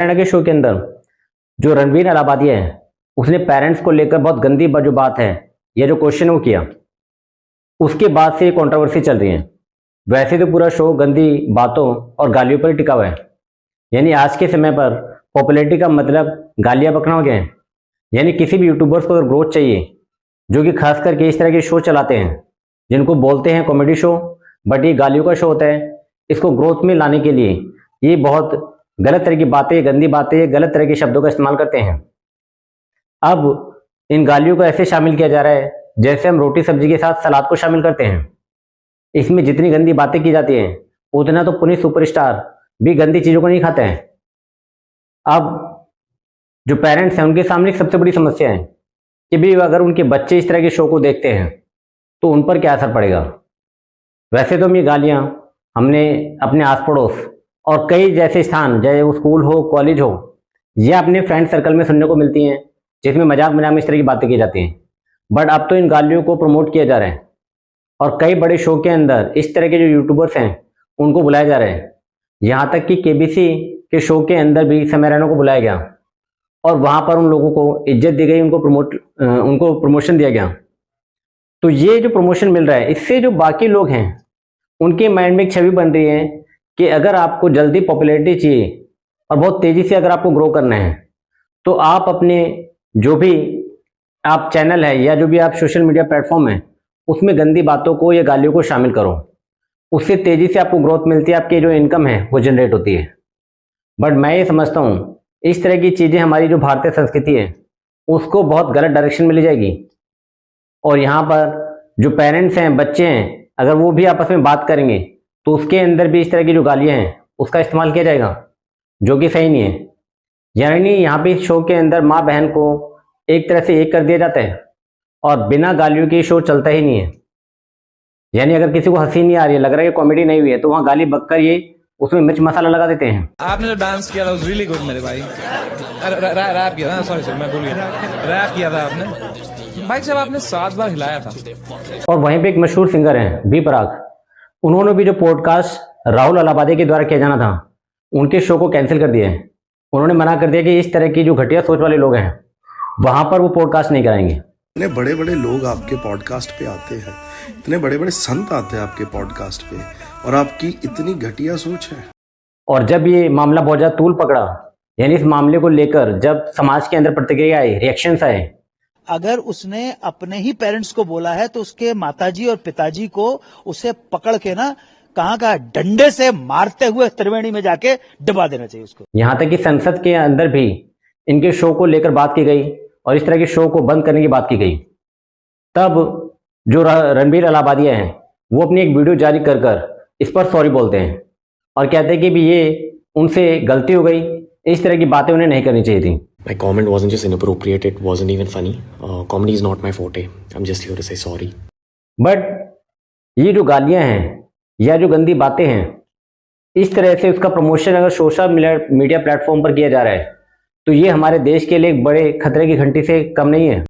हरियाणा के शो के अंदर जो रणवीर अलाहाबादिया है उसने पेरेंट्स को लेकर बहुत गंदी जो बात है या जो क्वेश्चन वो किया, उसके बाद से कंट्रोवर्सी चल रही है। वैसे तो पूरा शो गंदी बातों और गालियों पर टिका हुआ है, यानी आज के समय पर पॉपुलैरिटी का मतलब गालियां बकना हो गया है। यानी किसी भी यूट्यूबर्स को अगर ग्रोथ चाहिए, जो कि खास करके इस तरह के शो चलाते हैं जिनको बोलते हैं कॉमेडी शो, बट ये गालियों का शो होता है, इसको ग्रोथ में लाने के लिए ये बहुत गलत तरह की बातें, गंदी बातें, गलत तरह के शब्दों का इस्तेमाल करते हैं। अब इन गालियों को ऐसे शामिल किया जा रहा है जैसे हम रोटी सब्जी के साथ सलाद को शामिल करते हैं। इसमें जितनी गंदी बातें की जाती हैं उतना तो पुनीत सुपरस्टार भी गंदी चीजों को नहीं खाते हैं। अब जो पेरेंट्स हैं उनके सामने सबसे बड़ी समस्या है कि भी अगर उनके बच्चे इस तरह के शो को देखते हैं तो उन पर क्या असर पड़ेगा। वैसे तो हम ये गालियां हमने अपने आस पड़ोस और कई जैसे स्थान, चाहे वो स्कूल हो, कॉलेज हो या अपने फ्रेंड सर्कल में सुनने को मिलती हैं, जिसमें मजाक मजाक में इस तरह की बातें की जाती हैं। बट अब तो इन गालियों को प्रमोट किया जा रहा है और कई बड़े शो के अंदर इस तरह के जो यूट्यूबर्स हैं उनको बुलाया जा रहा है। यहाँ तक कि केबीसी के शो के अंदर भी समय रैना को बुलाया गया और वहां पर उन लोगों को इज्जत दी गई, उनको प्रमोशन दिया गया। तो ये जो प्रमोशन मिल रहा है, इससे जो बाकी लोग हैं उनके माइंड में एक छवि बन रही है कि अगर आपको जल्दी पॉपुलैरिटी चाहिए और बहुत तेजी से अगर आपको ग्रो करना है तो आप अपने जो भी आप चैनल है या जो भी आप सोशल मीडिया प्लेटफॉर्म है उसमें गंदी बातों को या गालियों को शामिल करो। उससे तेजी से आपको ग्रोथ मिलती है, आपकी जो इनकम है वो जनरेट होती है। बट मैं ये समझता हूँ इस तरह की चीजें हमारी जो भारतीय संस्कृति है उसको बहुत गलत डायरेक्शन में ले जाएगी। और यहाँ पर जो पेरेंट्स हैं, बच्चे हैं, अगर वो भी आपस में बात करेंगे तो उसके अंदर भी इस तरह की जो गालियां हैं उसका इस्तेमाल किया जाएगा, जो कि सही नहीं है। यानी यहाँ पे इस शो के अंदर माँ बहन को एक तरह से एक कर दिया जाता है और बिना गालियों के शो चलता ही नहीं है। यानी अगर किसी को हंसी नहीं आ रही है, लग रहा है कि कॉमेडी नहीं हुई है, तो वहाँ गाली बककर ये उसमें मिर्च मसाला लगा देते हैं। आपने जो डांस किया था वाज रियली गुड मेरे भाई। रैप किया था, सॉरी मैं भूल गया, रैप किया था आपने भाई साहब, आपने 7 बार हिलाया था। और वहीं पे एक मशहूर सिंगर हैं बी पराग, उन्होंने भी जो पॉडकास्ट राहुल अलाहाबादी के द्वारा किया जाना था उनके शो को कैंसिल कर दिया है। उन्होंने मना कर दिया कि इस तरह की जो घटिया सोच वाले लोग हैं वहां पर वो पॉडकास्ट नहीं कराएंगे। इतने बड़े बड़े लोग आपके पॉडकास्ट पे आते हैं, इतने बड़े बड़े संत आते हैं आपके पॉडकास्ट पे, और आपकी इतनी घटिया सोच है। और जब ये मामला बहुत ज्यादा तूल पकड़ा, यानी इस मामले को लेकर जब समाज के अंदर प्रतिक्रिया आई, रिएक्शंस आए, अगर उसने अपने ही पेरेंट्स को बोला है तो उसके माताजी और पिताजी को उसे पकड़ के ना कहाँ डंडे से मारते हुए त्रिवेणी में जाके दबा देना चाहिए उसको। यहाँ तक कि संसद के अंदर भी इनके शो को लेकर बात की गई और इस तरह के शो को बंद करने की बात की गई। तब जो रणवीर अलाहाबादिया हैं वो अपनी एक वीडियो जारी कर इस पर सॉरी बोलते हैं और कहते हैं कि भी ये उनसे गलती हो गई, इस तरह की बातें उन्हें नहीं करनी चाहिए थी। My comment wasn't just inappropriate, it wasn't even funny. Comedy is not my forte. I'm just here to say sorry. But ये जो गालियां हैं या जो गंदी बातें हैं, इस तरह से उसका प्रमोशन अगर सोशल मीडिया प्लेटफॉर्म पर किया जा रहा है तो ये हमारे देश के लिए एक बड़े खतरे की घंटी से कम नहीं है।